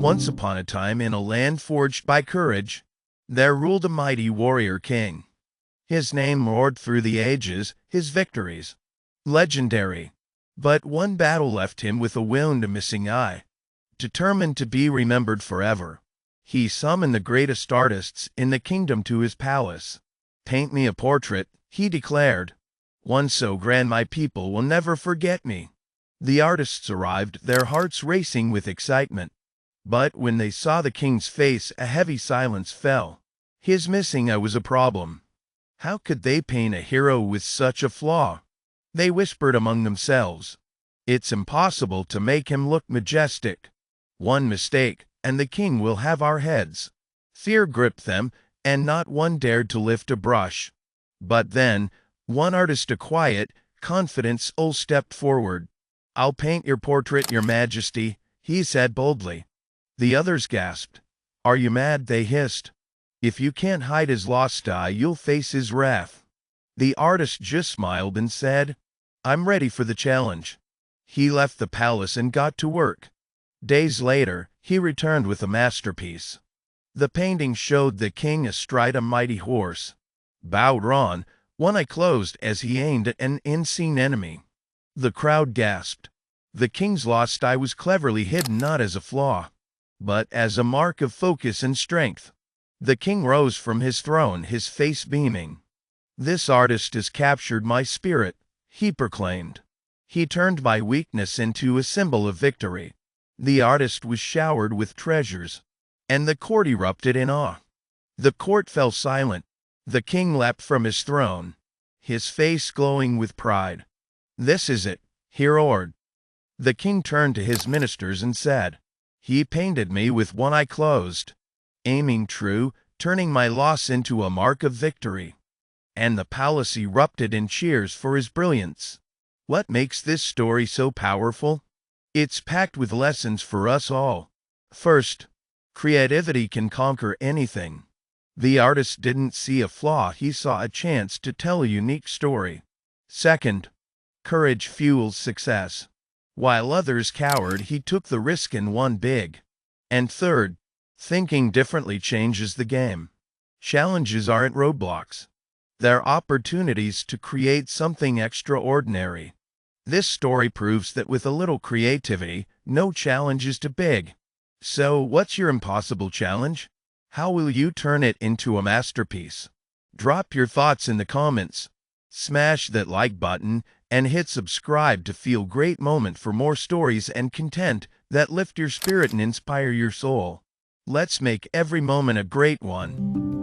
Once upon a time, in a land forged by courage, there ruled a mighty warrior king. His name roared through the ages, his victories legendary. But one battle left him with a wound, a missing eye. Determined to be remembered forever, he summoned the greatest artists in the kingdom to his palace. "Paint me a portrait," he declared. "One so grand my people will never forget me." The artists arrived, their hearts racing with excitement. But when they saw the king's face, a heavy silence fell. His missing eye was a problem. How could they paint a hero with such a flaw? They whispered among themselves. "It's impossible to make him look majestic. One mistake, and the king will have our heads." Fear gripped them, and not one dared to lift a brush. But then, one artist, a quiet, confident soul, stepped forward. "I'll paint your portrait, your majesty," he said boldly. The others gasped. "Are you mad?" they hissed. "If you can't hide his lost eye, you'll face his wrath." The artist just smiled and said, "I'm ready for the challenge." He left the palace and got to work. Days later, he returned with a masterpiece. The painting showed the king astride a mighty horse, bowed on, one eye closed as he aimed at an unseen enemy. The crowd gasped. The king's lost eye was cleverly hidden, not as a flaw, but as a mark of focus and strength. The king rose from his throne, his face beaming. "This artist has captured my spirit," he proclaimed. "He turned my weakness into a symbol of victory." The artist was showered with treasures, and the court erupted in awe. The court fell silent. The king leapt from his throne, his face glowing with pride. "This is it," he roared. The king turned to his ministers and said, "He painted me with one eye closed, aiming true, turning my loss into a mark of victory." And the palace erupted in cheers for his brilliance. What makes this story so powerful? It's packed with lessons for us all. First, creativity can conquer anything. The artist didn't see a flaw, he saw a chance to tell a unique story. Second, courage fuels success. While others cowered, he took the risk and won big. And third, thinking differently changes the game. Challenges aren't roadblocks. They're opportunities to create something extraordinary. This story proves that with a little creativity, no challenge is too big. So, what's your impossible challenge? How will you turn it into a masterpiece? Drop your thoughts in the comments. Smash that like button and hit subscribe to feel great moment for more stories and content that lift your spirit and inspire your soul. Let's make every moment a great one.